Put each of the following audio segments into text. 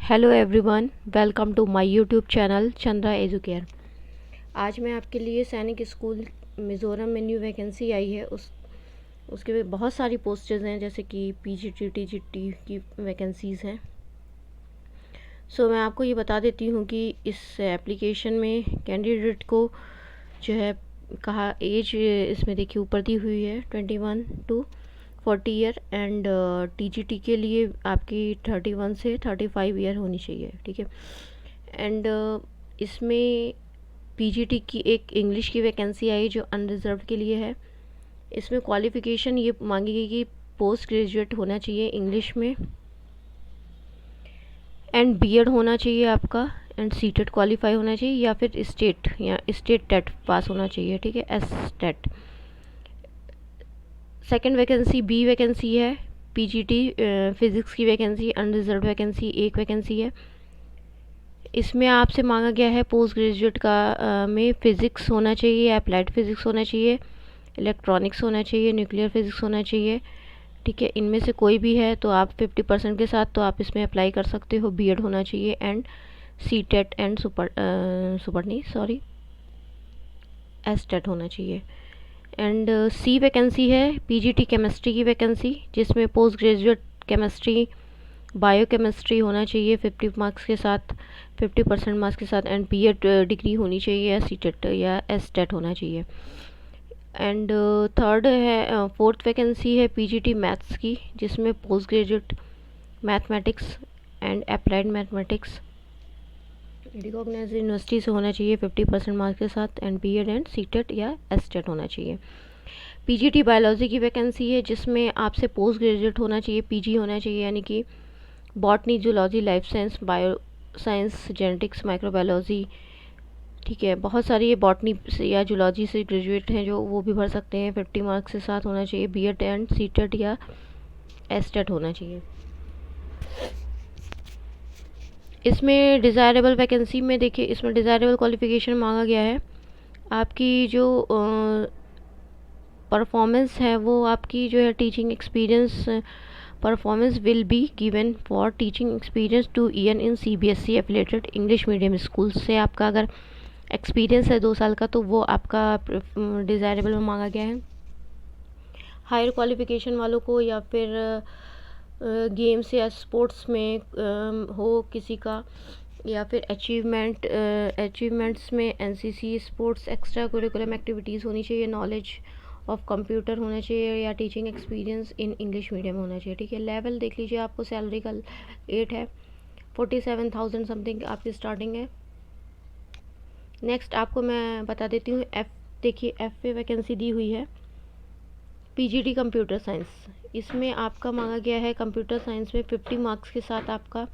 Hello everyone, welcome to my YouTube channel Chandra educare. आज मैं आपके लिए सैनिक स्कूल मिज़ोरम में न्यू वैकेंसी आई है उसके बहुत सारी पोस्टेज हैं, जैसे कि पीजीटी टीजीटी की वैकेंसीज़ हैं। सो मैं आपको ये बता देती हूँ कि इस एप्लीकेशन में कैंडिडेट को जो है कहा एज इसमें देखिए ऊपर दी हुई है 21 टू 40 ईयर एंड टीजीटी के लिए आपकी 31 से 35 ईयर होनी चाहिए, ठीक है। एंड इसमें पीजीटी की एक इंग्लिश की वैकेंसी आई जो अनरिजर्व के लिए है। इसमें क्वालिफ़िकेशन ये मांगी गई कि पोस्ट ग्रेजुएट होना चाहिए इंग्लिश में एंड बीएड होना चाहिए आपका एंड सीटेट क्वालिफाई होना चाहिए या फिर स्टेट टेट पास होना चाहिए, ठीक है, S TET. Second vacancy B vacancy है पीजीटी फिज़िक्स की वैकेंसी, अनरिजर्व वैकेंसी एक वैकेंसी है। इसमें आपसे मांगा गया है पोस्ट ग्रेजुएट का में फ़िज़िक्स होना चाहिए, अप्लाइड फ़िज़िक्स होना चाहिए, इलेक्ट्रॉनिक्स होना चाहिए, न्यूक्लियर फ़िज़िक्स होना चाहिए, ठीक है। इनमें से कोई भी है तो आप 50% के साथ तो आप इसमें अप्लाई कर सकते हो। बीएड होना चाहिए and CTET and S TET होना चाहिए। एंड सी वैकेंसी है पीजीटी केमिस्ट्री की वैकेंसी, जिसमें post graduate chemistry biochemistry होना चाहिए 50 मार्क्स के साथ, 50% मार्क्स के साथ एंड बीएड डिग्री होनी चाहिए या सीटेट या एस टेट होना चाहिए। एंड थर्ड है फोर्थ वैकेंसी है पीजीटी मैथ्स की, जिसमें post graduate mathematics and applied mathematics recognised university से होना चाहिए 50% मार्क्स के साथ एंड बीएड एंड सीटेट या एसटेट होना चाहिए। पीजीटी बायोलॉजी की वैकेंसी है, जिसमें आपसे पोस्ट ग्रेजुएट होना चाहिए, पीजी होना चाहिए, यानी कि botany, zoology, life science, bio science, genetics, microbiology, ठीक है। बहुत सारी ये बॉटनी से या जूलॉजी से ग्रेजुएट हैं जो वो भी भर सकते हैं। 50 मार्क्स के साथ होना चाहिए, बीएड एंड सीटेट या एसटेट होना चाहिए। इसमें डिज़ायरेबल वैकेंसी में देखिए, इसमें डिज़ायरेबल क्वालिफ़िकेशन मांगा गया है। आपकी जो परफॉर्मेंस है वो आपकी जो है teaching experience performance will be given for teaching experience 2 year in CBSE affiliated English medium school से आपका अगर एक्सपीरियंस है 2 साल का तो वो आपका डिज़ायरेबल में मांगा गया है। हायर क्वालिफ़िकेशन वालों को या फिर गेम्स या स्पोर्ट्स में हो किसी का, या फिर अचीवमेंट्स में NCC, sports, extra curriculum activities होनी चाहिए, नॉलेज ऑफ कंप्यूटर होना चाहिए या teaching experience in English medium होना चाहिए, ठीक है। लेवल देख लीजिए, आपको सैलरी का 8 है, 47,000 समथिंग आपकी स्टार्टिंग है। नेक्स्ट आपको मैं बता देती हूँ देखिए एफ पे वैकेंसी दी हुई है पीजीटी कंप्यूटर साइंस। इसमें आपका मांगा गया है कंप्यूटर साइंस में 50 मार्क्स के साथ आपका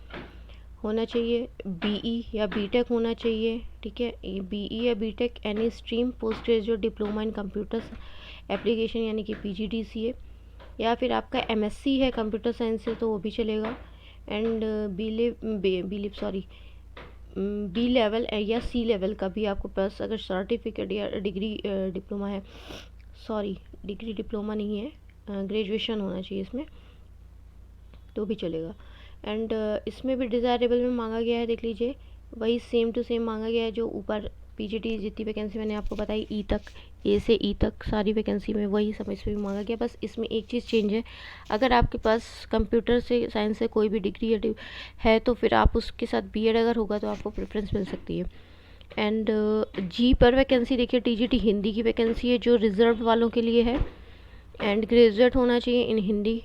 होना चाहिए, बीई या बीटेक होना चाहिए, ठीक है। बीई या BTech any stream, post graduate diploma in computer application यानी कि पीजीडीसीए, या फिर आपका एमएससी है कंप्यूटर साइंस से तो वो भी चलेगा। एंड बी लेवल या सी लेवल का भी आपको पास अगर सर्टिफिकेट या डिग्री डिप्लोमा है, डिग्री डिप्लोमा नहीं है, ग्रेजुएशन होना चाहिए इसमें तो भी चलेगा। एंड इसमें भी डिज़ायरेबल में मांगा गया है, देख लीजिए वही सेम टू सेम मांगा गया है जो ऊपर पीजीटी जितनी वैकेंसी मैंने आपको बताई ई तक, ए से ई तक सारी वैकेंसी में वही सब इसमें भी मांगा गया। बस इसमें एक चीज़ चेंज है, अगर आपके पास कंप्यूटर से साइंस से कोई भी डिग्री है तो फिर आप उसके साथ बीएड अगर होगा तो आपको प्रेफरेंस मिल सकती है। एंड जी पर वैकेंसी देखिए टीजीटी हिंदी की वैकेंसी है जो रिजर्व वालों के लिए है एंड ग्रेजुएट होना चाहिए इन हिंदी,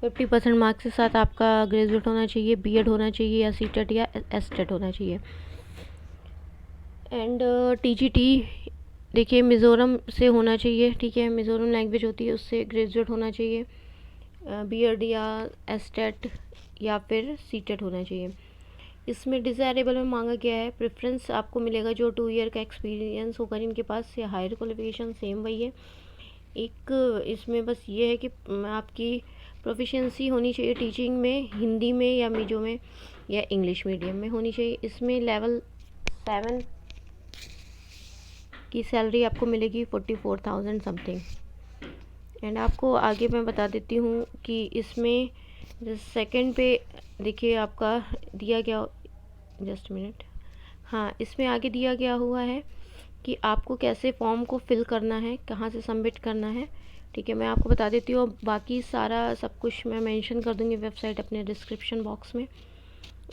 50% मार्क्स के साथ आपका ग्रेजुएट होना चाहिए, बीएड होना चाहिए या सीटेट या एसटेट होना चाहिए। एंड टीजीटी देखिए मिज़ोरम से होना चाहिए, ठीक है, मिज़ोरम लैंग्वेज होती है उससे ग्रेजुएट होना चाहिए, बीएड या एसटेट या फिर सीटेट होना चाहिए। इसमें डिज़ायरेबल में मांगा गया है प्रेफरेंस आपको मिलेगा जो 2 ईयर का एक्सपीरियंस होगा जिनके पास, या हायर क्वालिफिकेशन सेम वही है। एक इसमें बस ये है कि आपकी प्रोफिशिएंसी होनी चाहिए टीचिंग में, हिंदी में या मिजो में या इंग्लिश मीडियम में होनी चाहिए। इसमें लेवल 7 की सैलरी आपको मिलेगी 44,000 समथिंग। एंड आपको आगे मैं बता देती हूँ कि इसमें जस्ट सेकंड पे देखिए आपका दिया गया, जस्ट मिनट, हाँ इसमें आगे दिया गया हुआ है कि आपको कैसे फॉर्म को फिल करना है, कहाँ से सबमिट करना है। ठीक है, मैं आपको बता देती हूँ। बाकी सारा सब कुछ मैं मेंशन कर दूँगी वेबसाइट अपने डिस्क्रिप्शन बॉक्स में,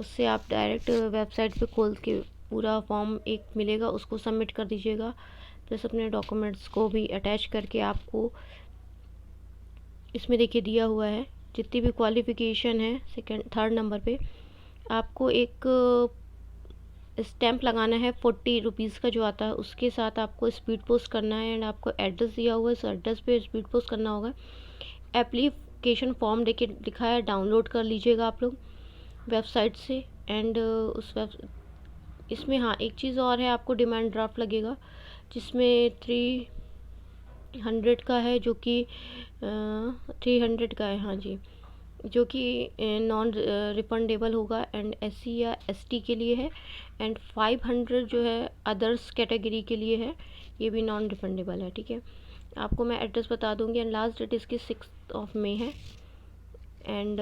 उससे आप डायरेक्ट वेबसाइट पे खोल के पूरा फॉर्म एक मिलेगा, उसको सबमिट कर दीजिएगा। प्लस अपने डॉक्यूमेंट्स को भी अटैच करके आपको इसमें देखिए दिया हुआ है जितनी भी क्वालिफ़िकेशन है। सेकंड थर्ड नंबर पे आपको एक स्टैंप लगाना है 40 रुपीज़ का जो आता है, उसके साथ आपको स्पीड पोस्ट करना है। एंड आपको एड्रेस दिया हुआ है, इस एड्रेस पे स्पीड पोस्ट करना होगा। एप्लीकेशन फॉर्म देखिए लिखा है, डाउनलोड कर लीजिएगा आप लोग वेबसाइट से। एंड उस वेब इसमें हाँ एक चीज़ और है, आपको डिमांड ड्राफ्ट लगेगा जिसमें 300 का है, जो कि 300 का है, हाँ जी, जो कि नॉन रिफंडेबल होगा एंड SC या ST के लिए है। एंड 500 जो है अदर्स कैटेगरी के लिए है, ये भी नॉन रिफंडेबल है। ठीक है, आपको मैं एड्रेस बता दूंगी। एंड लास्ट डेट इसकी 6 मई है। एंड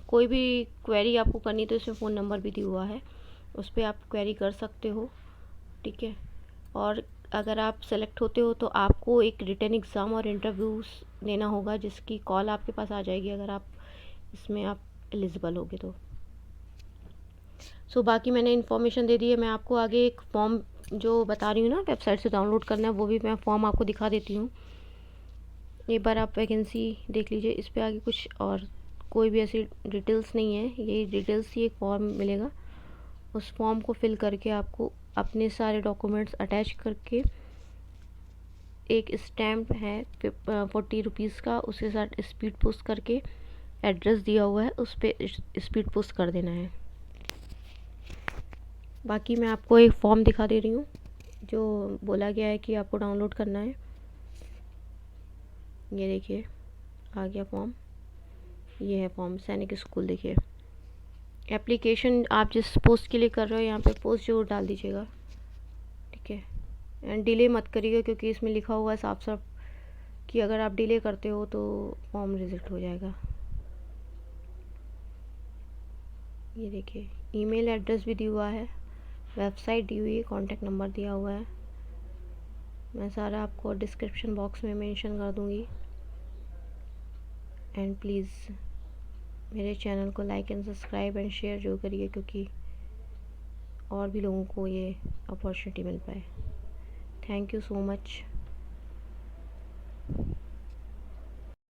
कोई भी क्वेरी आपको करनी तो इसमें फ़ोन नंबर भी दिया हुआ है, उस पर आप क्वेरी कर सकते हो। ठीक है, और अगर आप सेलेक्ट होते हो तो आपको एक रिटन एग्ज़ाम और इंटरव्यूज़ देना होगा, जिसकी कॉल आपके पास आ जाएगी अगर आप इसमें आप एलिजिबल होगे तो। बाकी मैंने इन्फॉर्मेशन दे दी है। मैं आपको आगे एक फॉर्म जो बता रही हूँ ना वेबसाइट से डाउनलोड करना है, वो भी मैं फॉर्म आपको दिखा देती हूँ। एक बार आप वैकेंसी देख लीजिए, इस पर आगे कुछ और कोई भी ऐसी डिटेल्स नहीं है, यही डिटेल्स ही एक फॉर्म मिलेगा। उस फॉर्म को फिल करके आपको अपने सारे डॉक्यूमेंट्स अटैच करके एक स्टैम्प है 40 रुपीज़ का, उसके साथ स्पीड पोस्ट करके एड्रेस दिया हुआ है उस पर स्पीड पोस्ट कर देना है। बाकी मैं आपको एक फॉर्म दिखा दे रही हूँ जो बोला गया है कि आपको डाउनलोड करना है। ये देखिए आ गया फॉर्म, ये है फॉर्म सैनिक स्कूल। देखिए एप्लीकेशन आप जिस पोस्ट के लिए कर रहे हो यहाँ पे पोस्ट जरूर डाल दीजिएगा। ठीक है, एंड डिले मत करिएगा क्योंकि इसमें लिखा हुआ है साफ साफ कि अगर आप डिले करते हो तो फॉर्म रिजेक्ट हो जाएगा। ये देखिए ईमेल एड्रेस भी दिया हुआ है, वेबसाइट दी हुई है, कॉन्टैक्ट नंबर दिया हुआ है। मैं सारा आपको डिस्क्रिप्शन बॉक्स में मेंशन कर दूँगी। एंड प्लीज़ मेरे चैनल को like and subscribe and share जरूर करिए, क्योंकि और भी लोगों को ये अपॉर्चुनिटी मिल पाए। Thank you so much.